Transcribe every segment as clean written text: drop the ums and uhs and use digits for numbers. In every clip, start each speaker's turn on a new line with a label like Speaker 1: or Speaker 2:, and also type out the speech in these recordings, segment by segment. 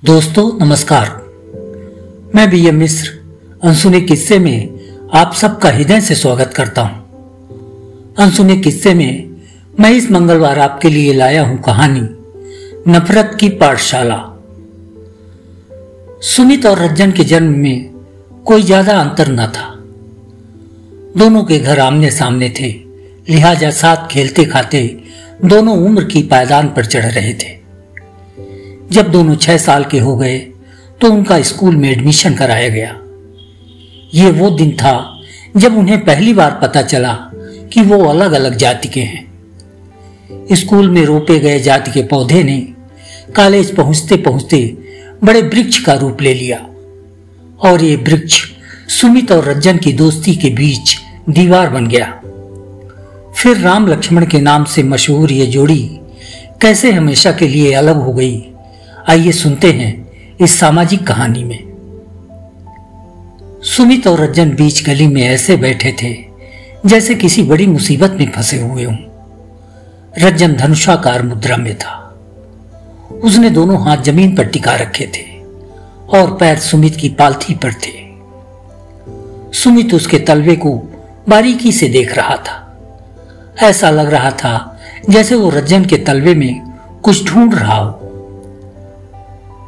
Speaker 1: दोस्तों नमस्कार। मैं बीएम मिश्र अनसुने किस्से में आप सबका हृदय से स्वागत करता हूं। अनसुने किस्से में मैं इस मंगलवार आपके लिए लाया हूं कहानी नफरत की पाठशाला। सुमित और रज्जन के जन्म में कोई ज्यादा अंतर न था। दोनों के घर आमने सामने थे, लिहाजा साथ खेलते खाते दोनों उम्र की पायदान पर चढ़ रहे थे। जब दोनों 6 साल के हो गए तो उनका स्कूल में एडमिशन कराया गया। ये वो दिन था जब उन्हें पहली बार पता चला कि वो अलग अलग जाति के हैं। स्कूल में रोपे गए जाति के पौधे ने कॉलेज पहुंचते पहुंचते बड़े वृक्ष का रूप ले लिया और ये वृक्ष सुमित और रज्जन की दोस्ती के बीच दीवार बन गया। फिर राम लक्ष्मण के नाम से मशहूर ये जोड़ी कैसे हमेशा के लिए अलग हो गई, आइए सुनते हैं इस सामाजिक कहानी में। सुमित और रज्जन बीच गली में ऐसे बैठे थे जैसे किसी बड़ी मुसीबत में फंसे हुए हों। रज्जन धनुषाकार मुद्रा में था। उसने दोनों हाथ जमीन पर टिका रखे थे और पैर सुमित की पालथी पर थे। सुमित उसके तलवे को बारीकी से देख रहा था। ऐसा लग रहा था जैसे वो रज्जन के तलवे में कुछ ढूंढ रहा हो।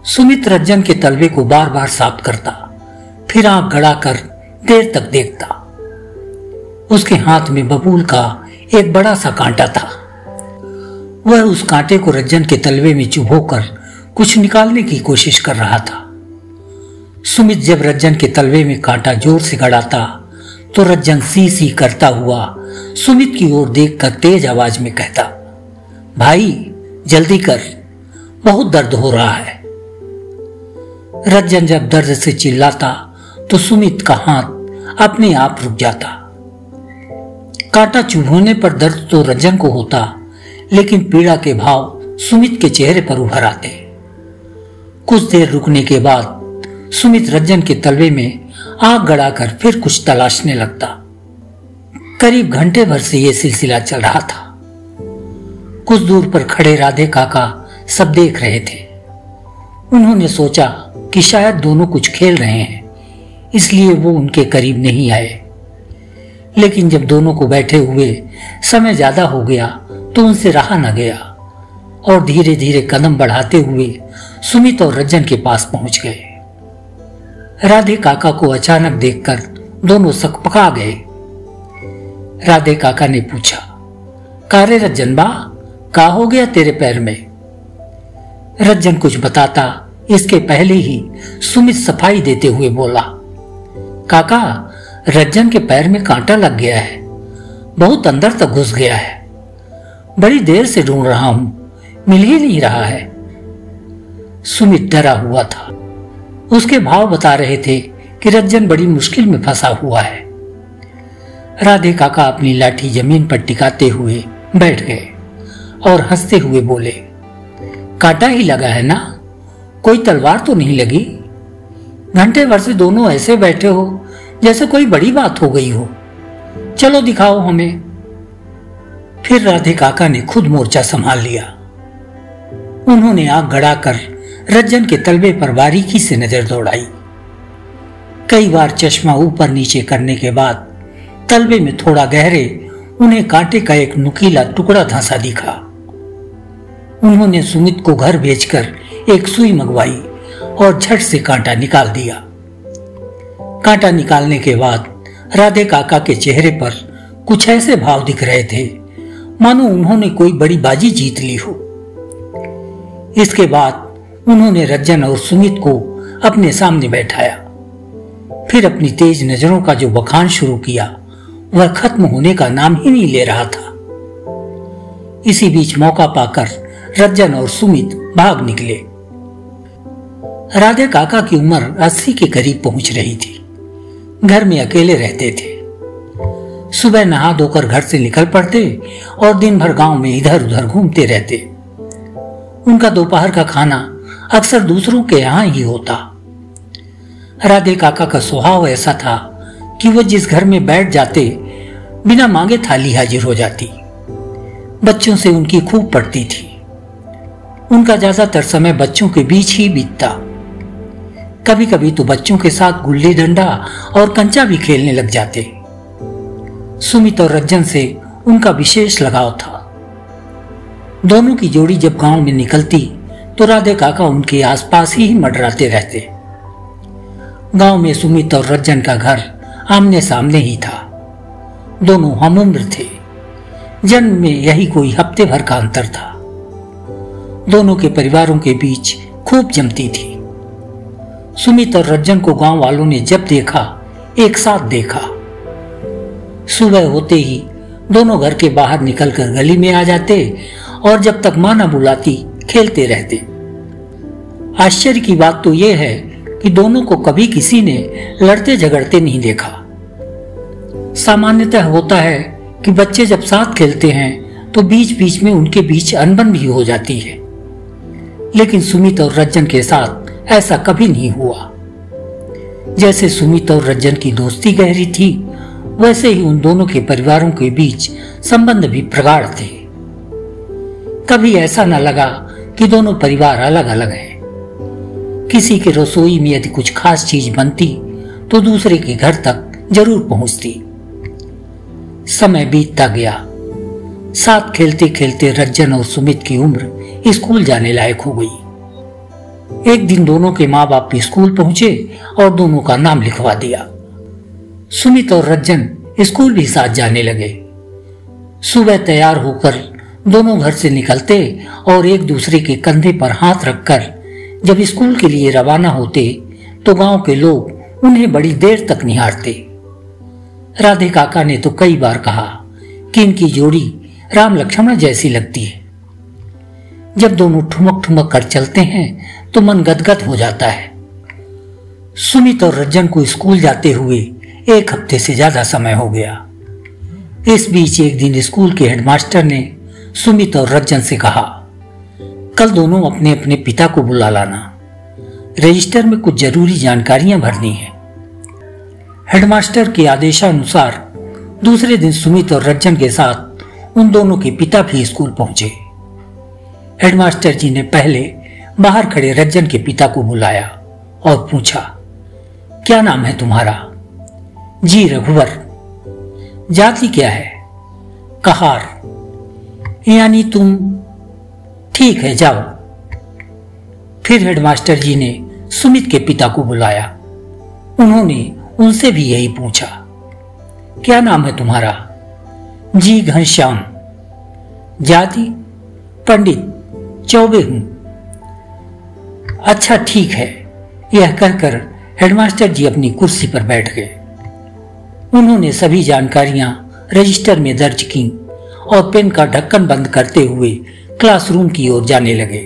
Speaker 1: सुमित रज्जन के तलवे को बार बार साफ करता, फिर आंख गड़ाकर देर तक देखता। उसके हाथ में बबूल का एक बड़ा सा कांटा था। वह उस कांटे को रज्जन के तलवे में चुभोकर कुछ निकालने की कोशिश कर रहा था। सुमित जब रज्जन के तलवे में कांटा जोर से गड़ाता तो रज्जन सी सी करता हुआ सुमित की ओर देखकर तेज आवाज में कहता, भाई जल्दी कर, बहुत दर्द हो रहा है। रज्जन जब दर्द से चिल्लाता तो सुमित का हाथ अपने आप रुक जाता। कांटा चुभोने पर दर्द तो रज्जन को होता, लेकिन पीड़ा के भाव सुमित के चेहरे पर उभर आते। कुछ देर रुकने के बाद सुमित रज्जन के तलवे में आग गड़ाकर फिर कुछ तलाशने लगता। करीब घंटे भर से यह सिलसिला चल रहा था। कुछ दूर पर खड़े राधे काका सब देख रहे थे। उन्होंने सोचा कि शायद दोनों कुछ खेल रहे हैं, इसलिए वो उनके करीब नहीं आए। लेकिन जब दोनों को बैठे हुए समय ज्यादा हो गया तो उनसे रहा न गया और धीरे धीरे कदम बढ़ाते हुए सुमित और रज्जन के पास पहुंच गए। राधे काका को अचानक देखकर दोनों सकपका गए। राधे काका ने पूछा, कारे रज्जन बा, का हो गया तेरे पैर में? रज्जन कुछ बताता इसके पहले ही सुमित सफाई देते हुए बोला, काका रज्जन के पैर में कांटा लग गया है, बहुत अंदर तक घुस गया है। बड़ी देर से ढूंढ रहा हूं, मिल ही नहीं रहा है। सुमित डरा हुआ था। उसके भाव बता रहे थे कि रज्जन बड़ी मुश्किल में फंसा हुआ है। राधे काका अपनी लाठी जमीन पर टिकाते हुए बैठ गए और हंसते हुए बोले, कांटा ही लगा है ना, कोई तलवार तो नहीं लगी? घंटे भर से दोनों ऐसे बैठे हो जैसे कोई बड़ी बात हो गई हो। चलो दिखाओ हमें। फिर राधे काका ने खुद मोर्चा संभाल लिया। उन्होंने आग गड़ाकर रज्जन के तलवे पर बारीकी से नजर दौड़ाई। कई बार चश्मा ऊपर नीचे करने के बाद तलवे में थोड़ा गहरे उन्हें कांटे का एक नुकीला टुकड़ा धंसा दिखा। उन्होंने सुमित को घर भेजकर एक सुई मंगवाई और झट से कांटा निकाल दिया। कांटा निकालने के बाद राधे काका के चेहरे पर कुछ ऐसे भाव दिख रहे थे मानो उन्होंने कोई बड़ी बाजी जीत ली हो। इसके बाद उन्होंने रज्जन और सुमित को अपने सामने बैठाया। फिर अपनी तेज नजरों का जो बखान शुरू किया वह खत्म होने का नाम ही नहीं ले रहा था। इसी बीच मौका पाकर रज्जन और सुमित भाग निकले। राधे काका की उम्र 80 के करीब पहुंच रही थी। घर में अकेले रहते थे। सुबह नहा धोकर घर से निकल पड़ते और दिन भर गांव में इधर उधर घूमते रहते। उनका दोपहर का खाना अक्सर दूसरों के यहां ही होता। राधे काका का स्वभाव ऐसा था कि वो जिस घर में बैठ जाते बिना मांगे थाली हाजिर हो जाती। बच्चों से उनकी खूब पड़ती थी। उनका ज्यादातर समय बच्चों के बीच ही बीतता। कभी कभी तो बच्चों के साथ गुल्ली डंडा और कंचा भी खेलने लग जाते। सुमित और रंजन से उनका विशेष लगाव था। दोनों की जोड़ी जब गांव में निकलती तो राधे काका उनके आसपास ही मंडराते रहते। गांव में सुमित और रंजन का घर आमने सामने ही था। दोनों हमउम्र थे। जन्म में यही कोई हफ्ते भर का अंतर था। दोनों के परिवारों के बीच खूब जमती थी। सुमित और रंजन को गांव वालों ने जब देखा, एक साथ देखा। सुबह होते ही दोनों घर के बाहर निकलकर गली में आ जाते और जब तक मां न बुलाती खेलते रहते। आश्चर्य की बात तो यह है कि दोनों को कभी किसी ने लड़ते झगड़ते नहीं देखा। सामान्यतः होता है कि बच्चे जब साथ खेलते हैं तो बीच बीच में उनके बीच अनबन भी हो जाती है, लेकिन सुमित और रंजन के साथ ऐसा कभी नहीं हुआ। जैसे सुमित और रंजन की दोस्ती गहरी थी, वैसे ही उन दोनों के परिवारों के बीच संबंध भी प्रगाढ़ थे। कभी ऐसा न लगा कि दोनों परिवार अलग अलग हैं। किसी के रसोई में यदि कुछ खास चीज बनती तो दूसरे के घर तक जरूर पहुंचती। समय बीतता गया। साथ खेलते खेलते रंजन और सुमित की उम्र स्कूल जाने लायक हो गई। एक दिन दोनों के माँ बाप भी स्कूल पहुंचे और दोनों का नाम लिखवा दिया। सुमित और रंजन स्कूल भी साथ जाने लगे। सुबह तैयार होकर दोनों घर से निकलते और एक दूसरे के कंधे पर हाथ रखकर जब स्कूल के लिए रवाना होते तो गांव के लोग उन्हें बड़ी देर तक निहारते। राधे काका ने तो कई बार कहा कि इनकी जोड़ी राम लक्ष्मण जैसी लगती है। जब दोनों ठुमक ठुमक कर चलते हैं तो मन गदगद हो जाता है। सुमित और रंजन को स्कूल जाते हुए एक हफ्ते से ज्यादा समय हो गया। इस बीच एक दिन स्कूल के हेडमास्टर ने सुमित और रंजन से कहा, कल दोनों अपने अपने पिता को बुला लाना, रजिस्टर में कुछ जरूरी जानकारियां भरनी है। हेडमास्टर के आदेशानुसार दूसरे दिन सुमित और रंजन के साथ उन दोनों के पिता भी स्कूल पहुंचे। हेडमास्टर जी ने पहले बाहर खड़े रंजन के पिता को बुलाया और पूछा, क्या नाम है तुम्हारा? जी रघुवर। जाति क्या है? कहार। यानी तुम ठीक है, जाओ। फिर हेडमास्टर जी ने सुमित के पिता को बुलाया। उन्होंने उनसे भी यही पूछा, क्या नाम है तुम्हारा? जी घनश्याम। जाति? पंडित, चौबे हूं। अच्छा ठीक है। यह कहकर हेडमास्टर जी अपनी कुर्सी पर बैठ गए। उन्होंने सभी जानकारियां रजिस्टर में दर्ज की और पेन का ढक्कन बंद करते हुए क्लासरूम की ओर जाने लगे।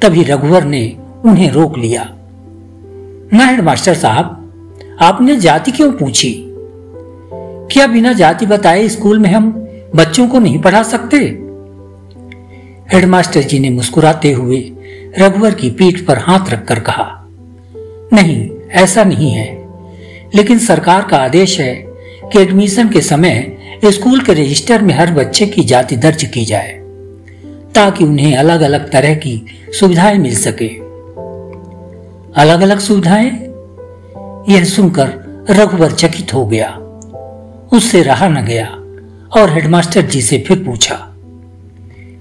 Speaker 1: तभी रघुवर ने उन्हें रोक लिया। ना हेडमास्टर साहब, आपने जाति क्यों पूछी? क्या बिना जाति बताए स्कूल में हम बच्चों को नहीं पढ़ा सकते? हेडमास्टर जी ने मुस्कुराते हुए रघुवर की पीठ पर हाथ रखकर कहा, नहीं, ऐसा नहीं है, लेकिन सरकार का आदेश है कि एडमिशन के समय स्कूल के रजिस्टर में हर बच्चे की जाति दर्ज की जाए ताकि उन्हें अलग अलग तरह की सुविधाएं मिल सके। अलग अलग सुविधाएं? यह सुनकर रघुवर चकित हो गया। उससे रहा न गया और हेडमास्टर जी से फिर पूछा,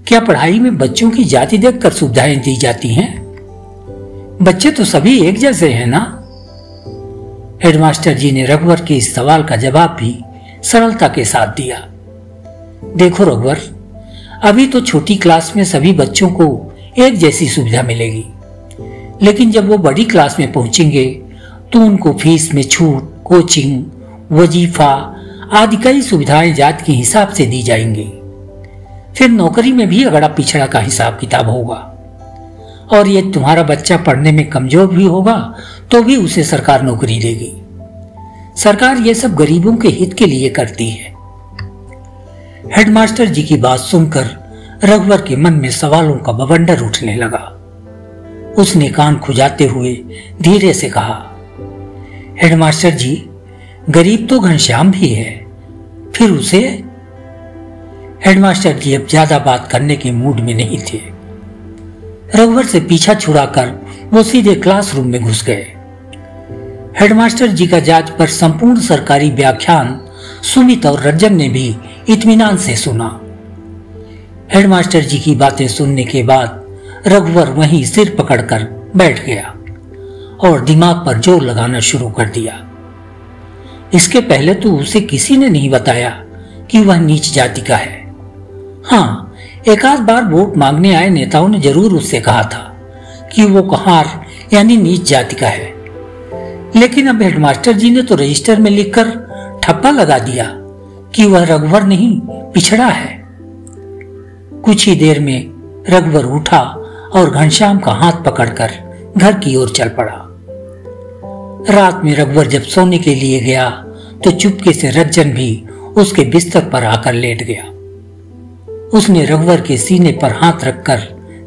Speaker 1: क्या पढ़ाई में बच्चों की जाति देखकर सुविधाएं दी जाती हैं? बच्चे तो सभी एक जैसे हैं ना? हेडमास्टर जी ने रघुवर के इस सवाल का जवाब भी सरलता के साथ दिया। देखो रघुवर, अभी तो छोटी क्लास में सभी बच्चों को एक जैसी सुविधा मिलेगी, लेकिन जब वो बड़ी क्लास में पहुंचेंगे तो उनको फीस में छूट, कोचिंग, वजीफा आदि कई सुविधाएं जात के हिसाब से दी जाएंगी। फिर नौकरी में भी अगड़ा पिछड़ा का हिसाब किताब होगा, और ये तुम्हारा बच्चा पढ़ने में कमजोर भी होगा तो भी उसे सरकार नौकरी देगी। सरकार ये सब गरीबों के हित के लिए करती है। हेडमास्टर जी की बात सुनकर रघुवर के मन में सवालों का बवंडर उठने लगा। उसने कान खुजाते हुए धीरे से कहा, हेडमास्टर जी, गरीब तो घनश्याम भी है, फिर उसे? हेडमास्टर जी अब ज्यादा बात करने के मूड में नहीं थे। रघुवर से पीछा छुड़ाकर वो सीधे क्लासरूम में घुस गए। हेडमास्टर जी का जांच पर संपूर्ण सरकारी व्याख्यान सुमित और रंजन ने भी इत्मीनान से सुना। हेडमास्टर जी की बातें सुनने के बाद रघुवर वहीं सिर पकड़कर बैठ गया और दिमाग पर जोर लगाना शुरू कर दिया। इसके पहले तो उसे किसी ने नहीं बताया कि वह नीच जाति का है। हाँ, एक आध बार वोट मांगने आए नेताओं ने जरूर उससे कहा था कि वो कहार यानी नीच जाति का है, लेकिन अब हेडमास्टर जी ने तो रजिस्टर में लिखकर ठप्पा लगा दिया कि वह रघुवर नहीं पिछड़ा है। कुछ ही देर में रघुवर उठा और घनश्याम का हाथ पकड़कर घर की ओर चल पड़ा। रात में रघुवर जब सोने के लिए गया तो चुपके से रंजन भी उसके बिस्तर पर आकर लेट गया। उसने रघुवर के सीने पर हाथ रखकर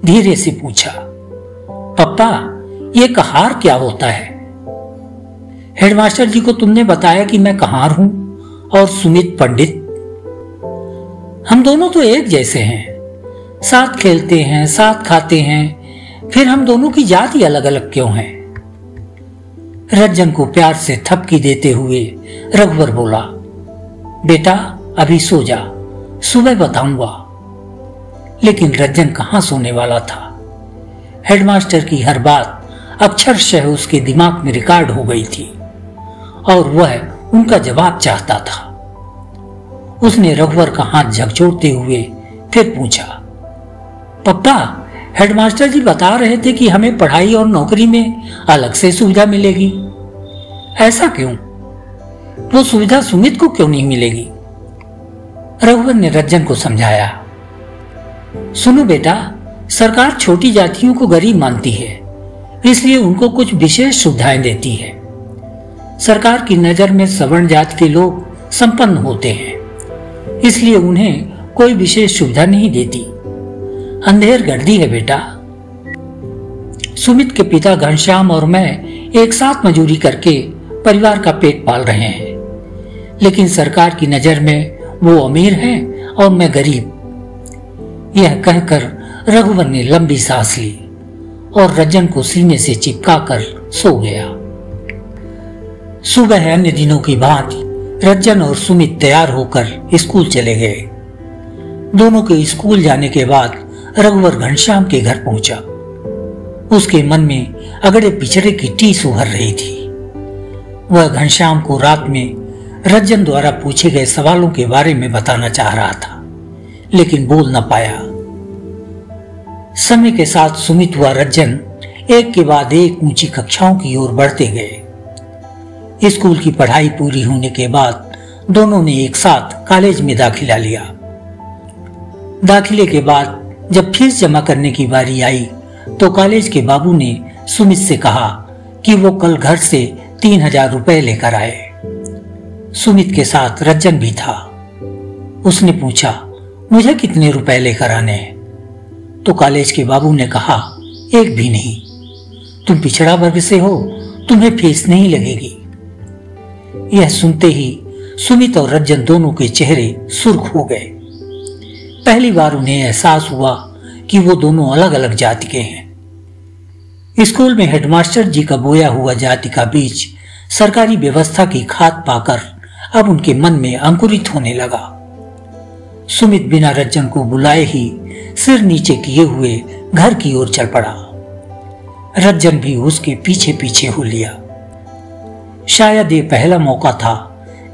Speaker 1: धीरे से पूछा, पप्पा, ये कहार क्या होता है? हेडमास्टर जी को तुमने बताया कि मैं कहार हूं और सुमित पंडित। हम दोनों तो एक जैसे हैं, साथ खेलते हैं, साथ खाते हैं, फिर हम दोनों की जाति अलग अलग क्यों है? रंजन को प्यार से थपकी देते हुए रघुवर बोला, बेटा अभी सो जा, सुबह बताऊंगा। लेकिन रंजन कहां सोने वाला था। हेडमास्टर की हर बात अक्षरशः उसके दिमाग में रिकॉर्ड हो गई थी और वह उनका जवाब चाहता था। उसने रघुवर का हाथ झकझोरते हुए फिर पूछा, पप्पा, हेडमास्टर जी बता रहे थे कि हमें पढ़ाई और नौकरी में अलग से सुविधा मिलेगी। ऐसा क्यों? वो सुविधा सुमित को क्यों नहीं मिलेगी? रघुवर ने रंजन को समझाया, सुनो बेटा, सरकार छोटी जातियों को गरीब मानती है, इसलिए उनको कुछ विशेष सुविधाएं देती है। सरकार की नजर में सवर्ण जाति के लोग संपन्न होते हैं, इसलिए उन्हें कोई विशेष सुविधा नहीं देती। अंधेर गर्दी है बेटा। सुमित के पिता घनश्याम और मैं एक साथ मजूरी करके परिवार का पेट पाल रहे हैं, लेकिन सरकार की नजर में वो अमीर हैं और मैं गरीब। यह कहकर रघुवर ने लंबी सांस ली और रंजन को सीने से चिपकाकर सो गया। सुबह अन्य दिनों की भांति रंजन और सुमित तैयार होकर स्कूल चले गए। दोनों के स्कूल जाने के बाद रघुवर घनश्याम के घर पहुंचा। उसके मन में अगड़े पिछड़े की टीस उभर रही थी। वह घनश्याम को रात में रंजन द्वारा पूछे गए सवालों के बारे में बताना चाह रहा था, लेकिन बोल न पाया। समय के साथ सुमित व रंजन एक के बाद एक ऊंची कक्षाओं की ओर बढ़ते गए। स्कूल की पढ़ाई पूरी होने के बाद दोनों ने एक साथ कॉलेज में दाखिला लिया। दाखिले के बाद जब फीस जमा करने की बारी आई तो कॉलेज के बाबू ने सुमित से कहा कि वो कल घर से 3000 रुपए लेकर आए। सुमित के साथ रंजन भी था। उसने पूछा, मुझे कितने रुपए लेकर आने हैं? तो कॉलेज के बाबू ने कहा, एक भी नहीं, तुम पिछड़ा वर्ग से हो, तुम्हें फीस नहीं लगेगी। यह सुनते ही सुमित और रंजन दोनों के चेहरे सुर्ख हो गए। पहली बार उन्हें एहसास हुआ कि वो दोनों अलग अलग जाति के हैं। स्कूल में हेडमास्टर जी का बोया हुआ जाति का बीज सरकारी व्यवस्था की खाद पाकर अब उनके मन में अंकुरित होने लगा। सुमित बिना रंजन को बुलाए ही सिर नीचे किए हुए घर की ओर चल पड़ा। रंजन भी उसके पीछे पीछे हो लिया। शायद ये पहला मौका था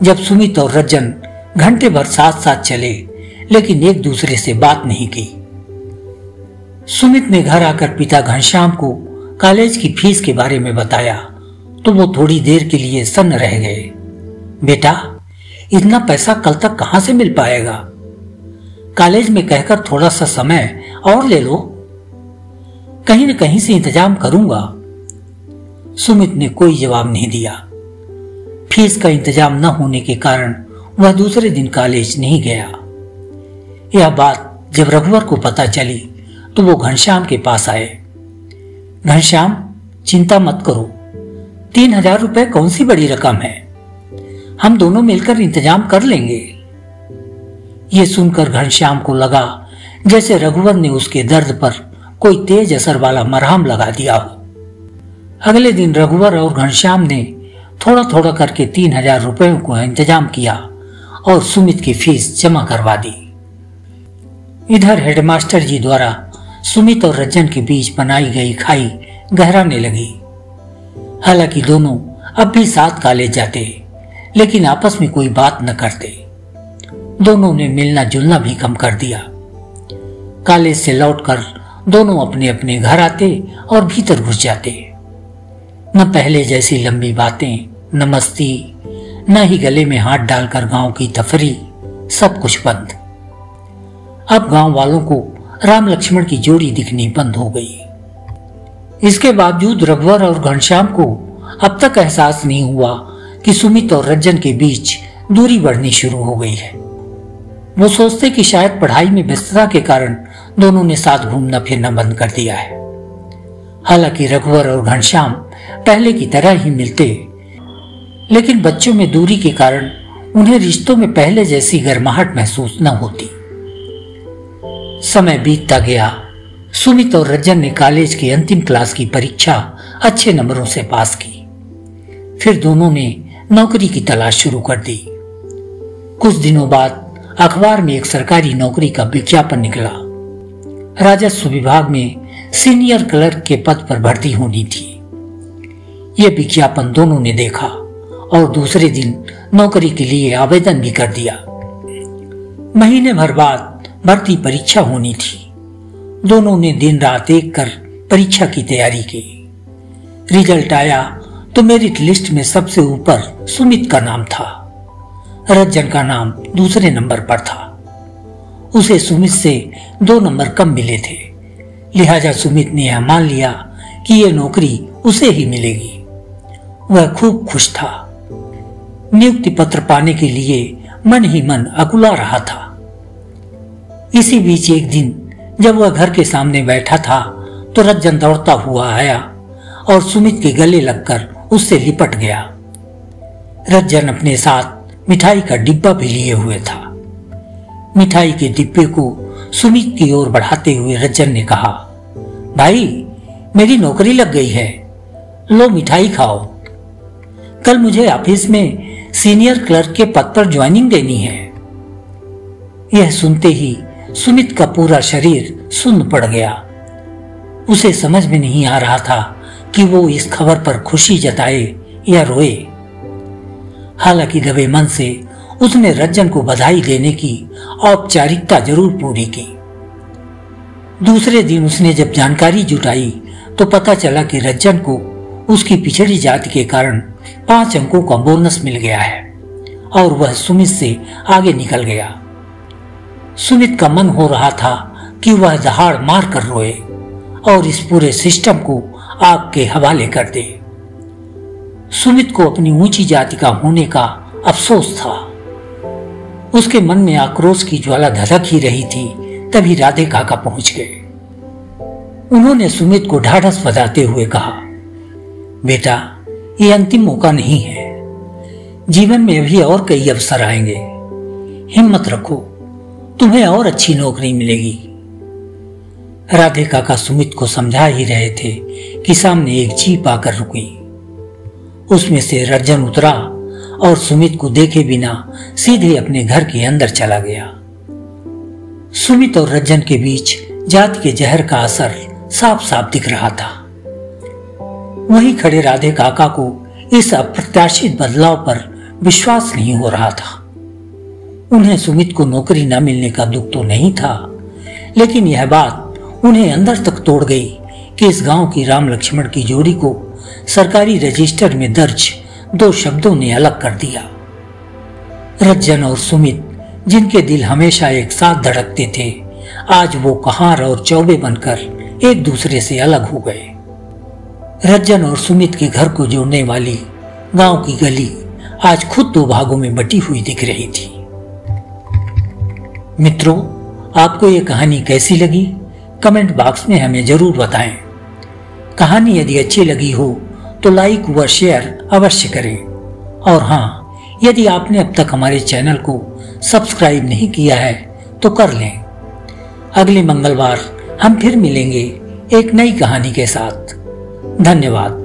Speaker 1: जब सुमित और रंजन घंटे भर साथ साथ चले, लेकिन एक दूसरे से बात नहीं की। सुमित ने घर आकर पिता घनश्याम को कॉलेज की फीस के बारे में बताया तो वो थोड़ी देर के लिए सन्न रह गए। बेटा, इतना पैसा कल तक कहां से मिल पाएगा? कॉलेज में कहकर थोड़ा सा समय और ले लो, कहीं न कहीं से इंतजाम करूंगा। सुमित ने कोई जवाब नहीं दिया। फीस का इंतजाम न होने के कारण वह दूसरे दिन कॉलेज नहीं गया। यह बात जब रघुवर को पता चली तो वो घनश्याम के पास आए। घनश्याम, चिंता मत करो, 3000 रुपए कौन सी बड़ी रकम है, हम दोनों मिलकर इंतजाम कर लेंगे। ये सुनकर घनश्याम को लगा जैसे रघुवर ने उसके दर्द पर कोई तेज असर वाला मरहम लगा दिया हो। अगले दिन रघुवर और घनश्याम ने थोड़ा थोड़ा करके 3,000 रुपयों को इंतजाम किया और सुमित की फीस जमा करवा दी। इधर हेडमास्टर जी द्वारा सुमित और रज्जन के बीच बनाई गई खाई गहराने लगी। हालांकि दोनों अब भी साथ कॉलेज जाते, लेकिन आपस में कोई बात न करते। दोनों ने मिलना जुलना भी कम कर दिया। कॉलेज से लौटकर दोनों अपने अपने घर आते और भीतर घुस जाते। न पहले जैसी लंबी बातें, न मस्ती, न ही गले में हाथ डालकर गांव की तफरी, सब कुछ बंद। अब गांव वालों को राम लक्ष्मण की जोड़ी दिखनी बंद हो गई। इसके बावजूद रघुवर और घनश्याम को अब तक एहसास नहीं हुआ कि सुमित और रज्जन के बीच दूरी बढ़नी शुरू हो गई है। वो सोचते कि शायद पढ़ाई में व्यस्तता के कारण दोनों ने साथ घूमना फिरना बंद कर दिया है। हालांकि रघुवर और घनश्याम पहले की तरह ही मिलते, लेकिन बच्चों में दूरी के कारण उन्हें रिश्तों में पहले जैसी गर्माहट महसूस न होती। समय बीतता गया। सुमित और रज्जन ने कॉलेज की अंतिम क्लास की परीक्षा अच्छे नंबरों से पास की। फिर दोनों ने नौकरी की तलाश शुरू कर दी। कुछ दिनों बाद अखबार में एक सरकारी नौकरी का विज्ञापन निकला। राजस्व विभाग में सीनियर क्लर्क के पद पर भर्ती होनी थी। यह विज्ञापन दोनों ने देखा और दूसरे दिन नौकरी के लिए आवेदन भी कर दिया। महीने भर बाद भर्ती परीक्षा होनी थी। दोनों ने दिन रात एक कर परीक्षा की तैयारी की। रिजल्ट आया तो मेरिट लिस्ट में सबसे ऊपर सुमित का नाम था। रज्जन का नाम दूसरे नंबर पर था। उसे सुमित से 2 नंबर कम मिले थे, लिहाजा सुमित ने यह मान लिया कि यह नौकरी उसे ही मिलेगी। वह खूब खुश था। नियुक्ति पत्र पाने के लिए मन ही मन अकुला रहा था। इसी बीच एक दिन जब वह घर के सामने बैठा था तो रज्जन दौड़ता हुआ आया और सुमित के गले लगकर उससे लिपट गया। रज्जन अपने साथ मिठाई का डिब्बा भी लिए हुए था। मिठाई के डिब्बे को सुमित की ओर बढ़ाते हुए रज्जन ने कहा, भाई मेरी नौकरी लग गई है, लो मिठाई खाओ। कल मुझे ऑफिस में सीनियर क्लर्क के पद पर ज्वाइनिंग देनी है। यह सुनते ही सुमित का पूरा शरीर सुन्न पड़ गया। उसे समझ में नहीं आ रहा था कि वो इस खबर पर खुशी जताए या रोए। हालांकि दबे मन से उसने रज्जन को बधाई देने की औपचारिकता जरूर पूरी की। दूसरे दिन उसने जब जानकारी जुटाई तो पता चला कि रज्जन को उसकी पिछड़ी जाति के कारण 5 अंकों का बोनस मिल गया है और वह सुमित से आगे निकल गया। सुमित का मन हो रहा था कि वह दहाड़ मार कर रोए और इस पूरे सिस्टम को आग के हवाले कर दे। सुमित को अपनी ऊंची जाति का होने का अफसोस था। उसके मन में आक्रोश की ज्वाला धधक ही रही थी, तभी राधे काका पहुंच गए। उन्होंने सुमित को ढाढ़स बधाते हुए कहा, बेटा ये अंतिम मौका नहीं है, जीवन में अभी और कई अवसर आएंगे, हिम्मत रखो, तुम्हें और अच्छी नौकरी मिलेगी। राधे काका सुमित को समझा ही रहे थे कि सामने एक जीप आकर रुकी। उसमें से रज्जन उतरा और सुमित को देखे बिना सीधे अपने घर के अंदर चला गया। सुमित और रज्जन के बीच जाति के जहर का असर साफ साफ दिख रहा था। वहीं खड़े राधे काका को इस अप्रत्याशित बदलाव पर विश्वास नहीं हो रहा था। उन्हें सुमित को नौकरी न मिलने का दुख तो नहीं था, लेकिन यह बात उन्हें अंदर तक तोड़ गई कि इस गांव की राम लक्ष्मण की जोड़ी को सरकारी रजिस्टर में दर्ज 2 शब्दों ने अलग कर दिया। रज्जन और सुमित, जिनके दिल हमेशा एक साथ धड़कते थे, आज वो कहार और चौबे बनकर एक दूसरे से अलग हो गए। रज्जन और सुमित के घर को जोड़ने वाली गांव की गली आज खुद 2 भागों में बटी हुई दिख रही थी। मित्रों, आपको ये कहानी कैसी लगी कमेंट बॉक्स में हमें जरूर बताएं। कहानी यदि अच्छी लगी हो तो लाइक व शेयर अवश्य करें। और हाँ, यदि आपने अब तक हमारे चैनल को सब्सक्राइब नहीं किया है तो कर लें। अगले मंगलवार हम फिर मिलेंगे एक नई कहानी के साथ। धन्यवाद।